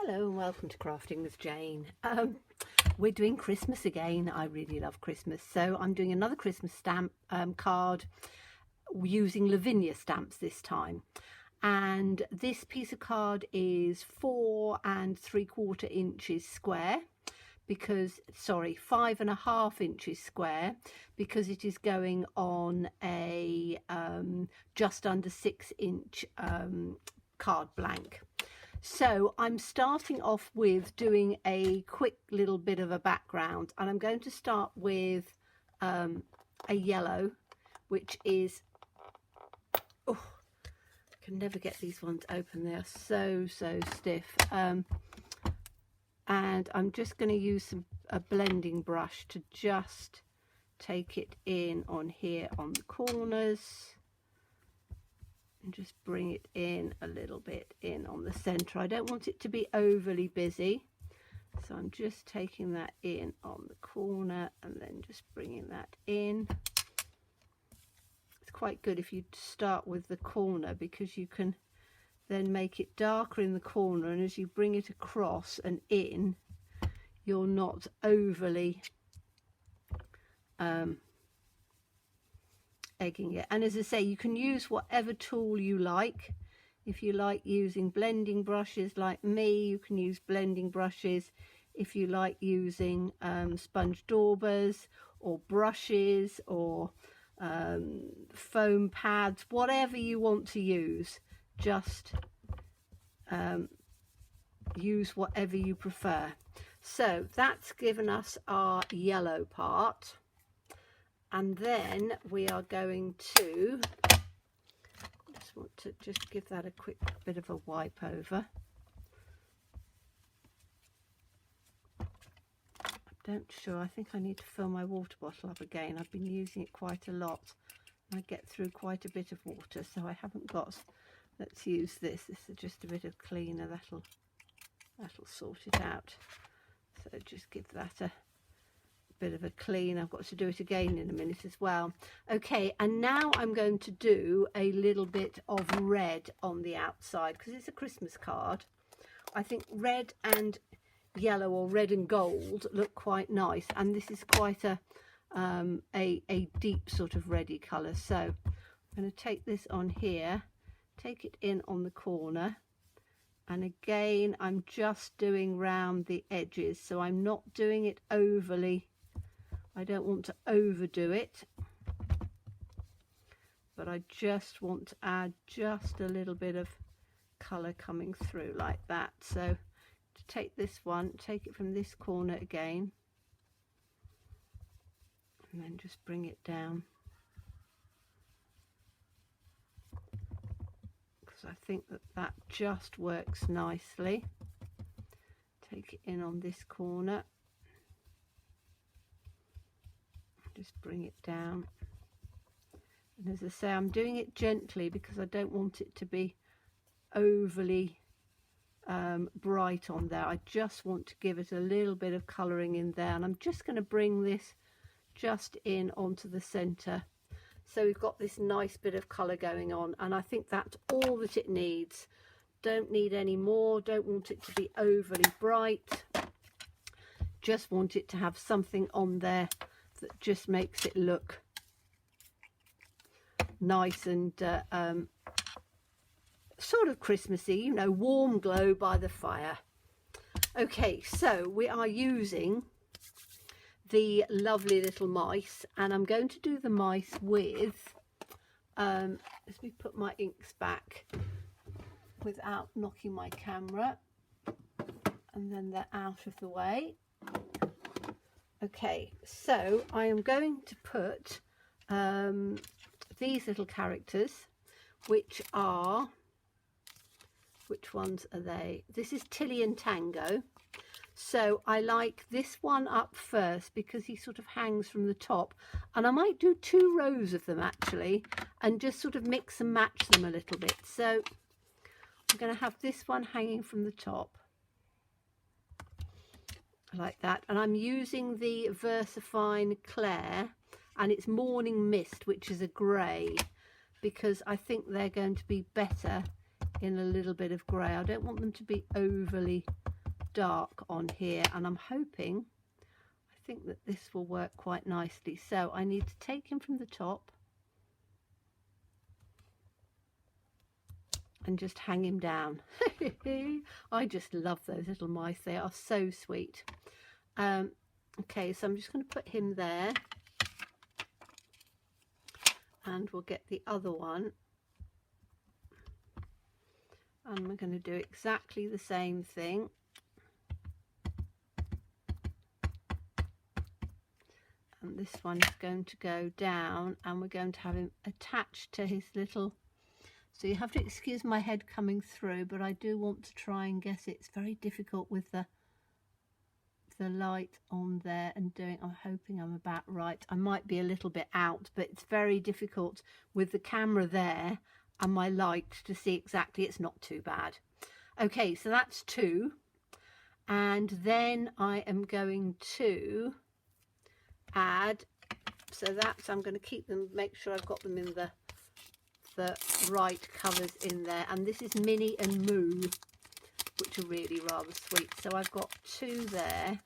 Hello and welcome to Crafting with Jane. We're doing Christmas again. I really love Christmas, so I'm doing another Christmas stamp card using Lavinia stamps this time. And this piece of card is 4 3/4 inches square, because 5.5 inches square, because it is going on a just under 6-inch card blank. So I'm starting off with doing a quick little bit of a background, and I'm going to start with a yellow, which is, oh, I can never get these ones open, they are so stiff. And I'm just going to use a blending brush to just take it in on here on the corners. And just bring it in a little bit in on the center. I don't want it to be overly busy, so I'm just taking that in on the corner and then just bringing that in. It's quite good if you start with the corner, because you can then make it darker in the corner, and as you bring it across and in, you're not overly egging it. And as I say, you can use whatever tool you like. If you like using blending brushes like me, you can use blending brushes. If you like using sponge daubers or brushes or foam pads, whatever you want to use, just use whatever you prefer. So that's given us our yellow part. And then we are going to, just want to just give that a quick bit of a wipe over. I think I need to fill my water bottle up again. I've been using it quite a lot. I get through quite a bit of water, so I haven't got, let's use this. This is just a bit of cleaner, that'll sort it out. So just give that a bit of a clean. I've got to do it again in a minute as well. Okay, and now I'm going to do a little bit of red on the outside, because it's a Christmas card. I think red and yellow, or red and gold, look quite nice, and this is quite a deep sort of reddy colour. So I'm going to take this on here, take it in on the corner, and again I'm just doing round the edges, so I'm not doing it overly. I don't want to overdo it, but I just want to add just a little bit of colour coming through like that. So to take this one, take it from this corner again, and then just bring it down, because I think that just works nicely. Take it in on this corner, just bring it down, and as I say, I'm doing it gently because I don't want it to be overly bright on there. I just want to give it a little bit of colouring in there, and I'm just going to bring this just in onto the centre, so we've got this nice bit of colour going on, and I think that's all that it needs. Don't need any more, don't want it to be overly bright, just want it to have something on there that just makes it look nice and sort of Christmassy, you know, warm glow by the fire. Okay, so we are using the lovely little mice, and I'm going to do the mice with, let me put my inks back without knocking my camera, and then they're out of the way. Okay, so I am going to put these little characters, which are, which ones are they? This is Tilly and Tango. So I like this one up first because he sort of hangs from the top, and I might do 2 rows of them actually, and just sort of mix and match them a little bit. So I'm going to have this one hanging from the top, like that, and I'm using the VersaFine Claire, and it's Morning Mist, which is a grey, because I think they're going to be better in a little bit of grey. I don't want them to be overly dark on here, and I'm hoping, I think that this will work quite nicely. So I need to take him from the top and just hang him down. I just love those little mice, they are so sweet. Okay, so I'm just going to put him there, and we'll get the other one, and we're going to do exactly the same thing. And this one is going to go down, and we're going to have him attached to his little, so you have to excuse my head coming through, but I do want to try and guess it. It's very difficult with the light on there and doing, I'm hoping I'm about right. I might be a little bit out, but it's very difficult with the camera there and my light to see exactly. It's not too bad. Okay, so that's 2. And then I am going to add, so that's, I'm going to keep them, make sure I've got them in the right colours in there, and this is Minnie and Moo, which are really rather sweet. So I've got 2 there,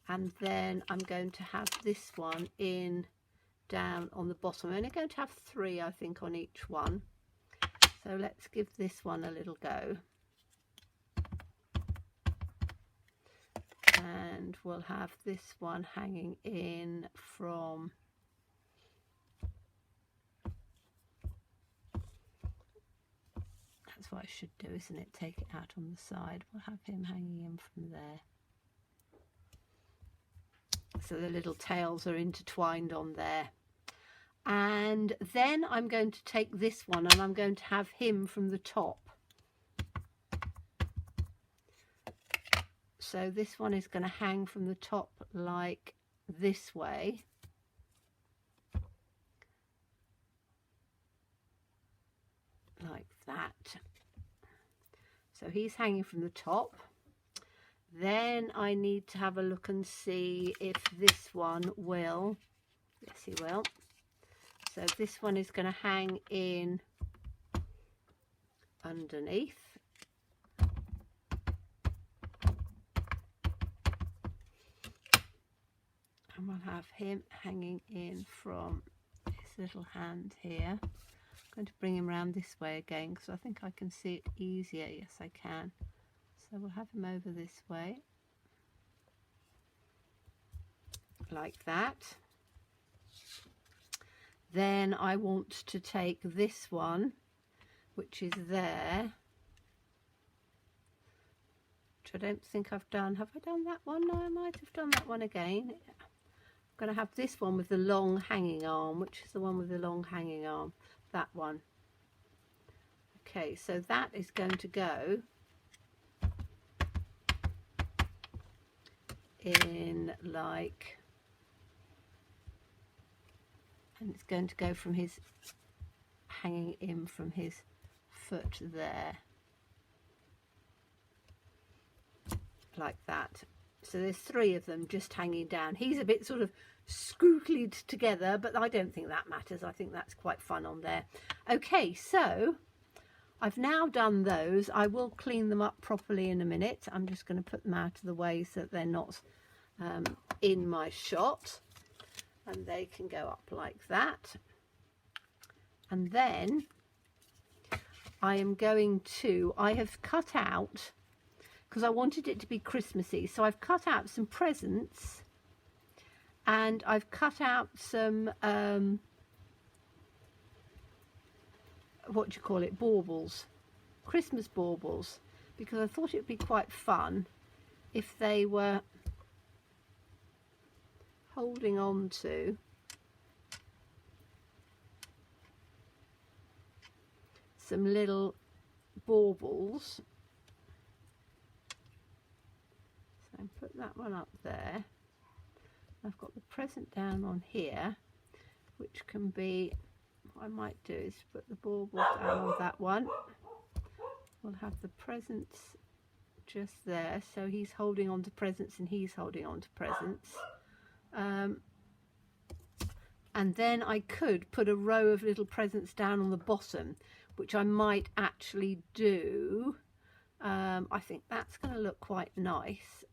and then I'm going to have this one in down on the bottom. I'm only going to have 3, I think, on each one. So let's give this one a little go, and we'll have this one hanging in from, that's what I should do, isn't it? Take it out on the side. We'll have him hanging in from there. So the little tails are intertwined on there. And then I'm going to take this one, and I'm going to have him from the top. So this one is going to hang from the top like this way. Like that. So he's hanging from the top. Then I need to have a look and see if this one will. Yes, he will. So this one is going to hang in underneath. And we'll have him hanging in from his little hand here. I'm going to bring him around this way again because I think I can see it easier. Yes, I can. So we'll have him over this way, like that. Then I want to take this one, which is there, which I don't think I've done. Have I done that one? No, I might have done that one again. I'm going to have this one with the long hanging arm. Which is the one with the long hanging arm? That one. Okay, so that is going to go in like, and it's going to go from his, hanging in from his foot there, like that. So there's 3 of them just hanging down. He's a bit sort of scootlied together, but I don't think that matters. I think that's quite fun on there. Okay, so I've now done those. I will clean them up properly in a minute. I'm just going to put them out of the way so that they're not in my shot, and they can go up like that. And then I am going to, I have cut out, because I wanted it to be Christmassy, so I've cut out some presents, and I've cut out some what do you call it, baubles, Christmas baubles, because I thought it would be quite fun if they were holding on to some little baubles. So put that one up there. I've got the present down on here, which can be, what I might do is put the bauble down on that one. We'll have the presents just there, so he's holding on to presents and he's holding on to presents. And then I could put a row of little presents down on the bottom, which I might actually do I think that's going to look quite nice.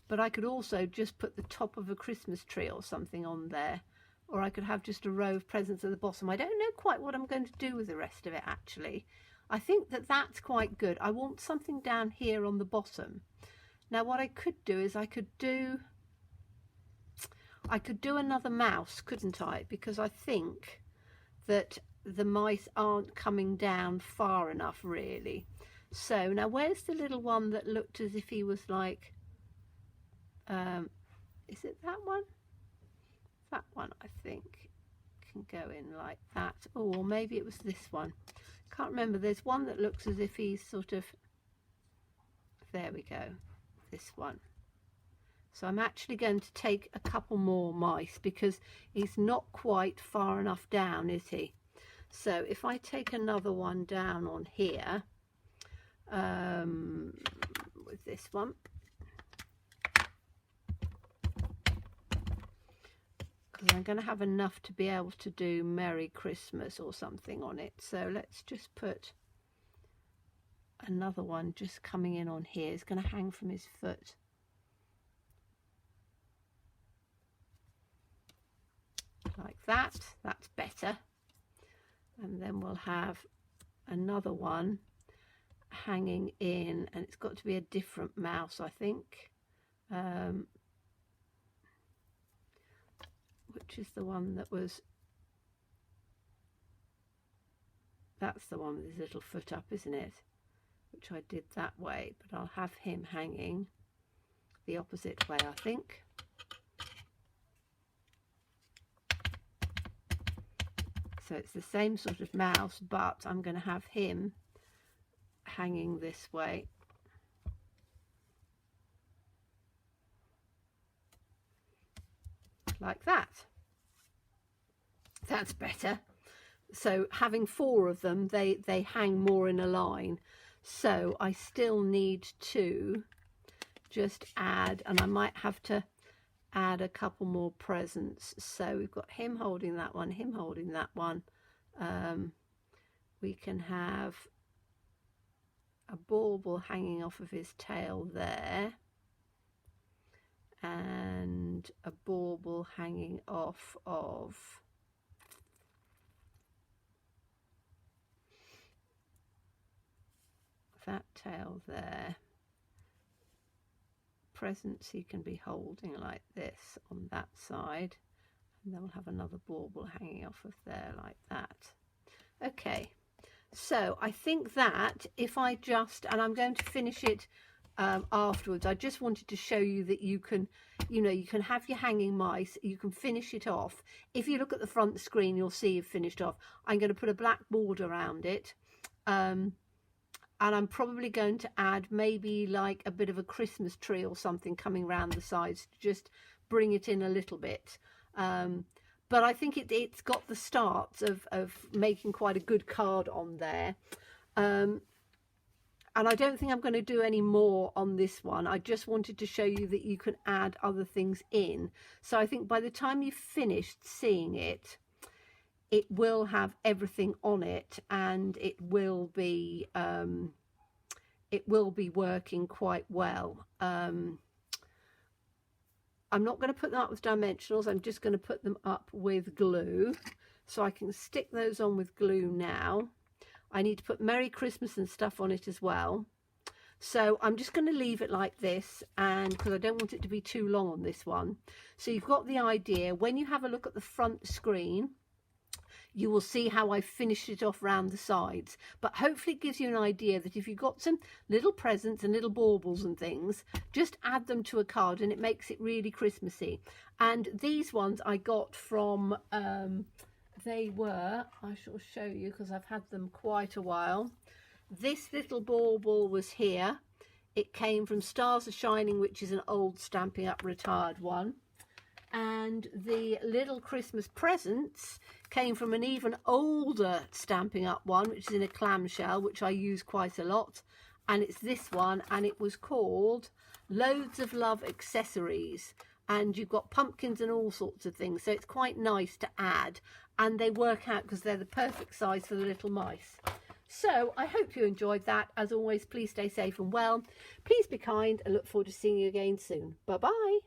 But I could also just put the top of a Christmas tree or something on there, or I could have just a row of presents at the bottom. I don't know quite what I'm going to do with the rest of it, actually. I think that that's quite good. I want something down here on the bottom. Now what I could do is I could do another mouse, couldn't I? Because I think that the mice aren't coming down far enough, really. So now where's the little one that looked as if he was like, is it that one? That one, I think, can go in like that. Oh, or maybe it was this one. Can't remember. There's one that looks as if he's sort of, there we go, this one. So I'm actually going to take a couple more mice because he's not quite far enough down, is he? So if I take another one down on here, with this one, because I'm going to have enough to be able to do Merry Christmas or something on it. So let's just put another one just coming in on here. It's going to hang from his foot. Like that. That's better. And then we'll have another one hanging in, and it's got to be a different mouse, I think. Which is the one that was, that's the one with his little foot up, isn't it? Which I did that way, but I'll have him hanging the opposite way, I think. So it's the same sort of mouse, but I'm going to have him hanging this way. Like that. That's better. So having 4 of them, they hang more in a line. So I still need to just add, and I might have to add a couple more presents. So we've got him holding that one, him holding that one. We can have a bauble hanging off of his tail there, and a bauble hanging off of that tail there. Presents he can be holding like this on that side, and then we'll have another bauble hanging off of there like that. Okay, so I think that if I just, and I'm going to finish it afterwards, I just wanted to show you that you can, you know, you can have your hanging mice, you can finish it off. If you look at the front screen, you'll see you've finished off. I'm going to put a black border around it, and I'm probably going to add maybe like a bit of a Christmas tree or something coming around the sides to just bring it in a little bit. But I think it's got the start of making quite a good card on there. And I don't think I'm going to do any more on this one. I just wanted to show you that you can add other things in. So I think by the time you've finished seeing it, it will have everything on it, and it will be working quite well. I'm not going to put them up with dimensionals. I'm just going to put them up with glue. So I can stick those on with glue now. I need to put Merry Christmas and stuff on it as well. So I'm just going to leave it like this, and because I don't want it to be too long on this one. So you've got the idea. When you have a look at the front screen, you will see how I finished it off round the sides. But hopefully it gives you an idea that if you've got some little presents and little baubles and things, just add them to a card and it makes it really Christmassy. And these ones I got from, they were, I shall show you because I've had them quite a while. This little bauble was here. It came from Stars Are Shining, which is an old Stampin' Up retired one. And the little Christmas presents came from an even older Stampin' Up one, which is in a clamshell, which I use quite a lot. And it's this one, and it was called Loads of Love Accessories. And you've got pumpkins and all sorts of things, so it's quite nice to add. And they work out because they're the perfect size for the little mice. So I hope you enjoyed that. As always, please stay safe and well. Please be kind and look forward to seeing you again soon. Bye bye.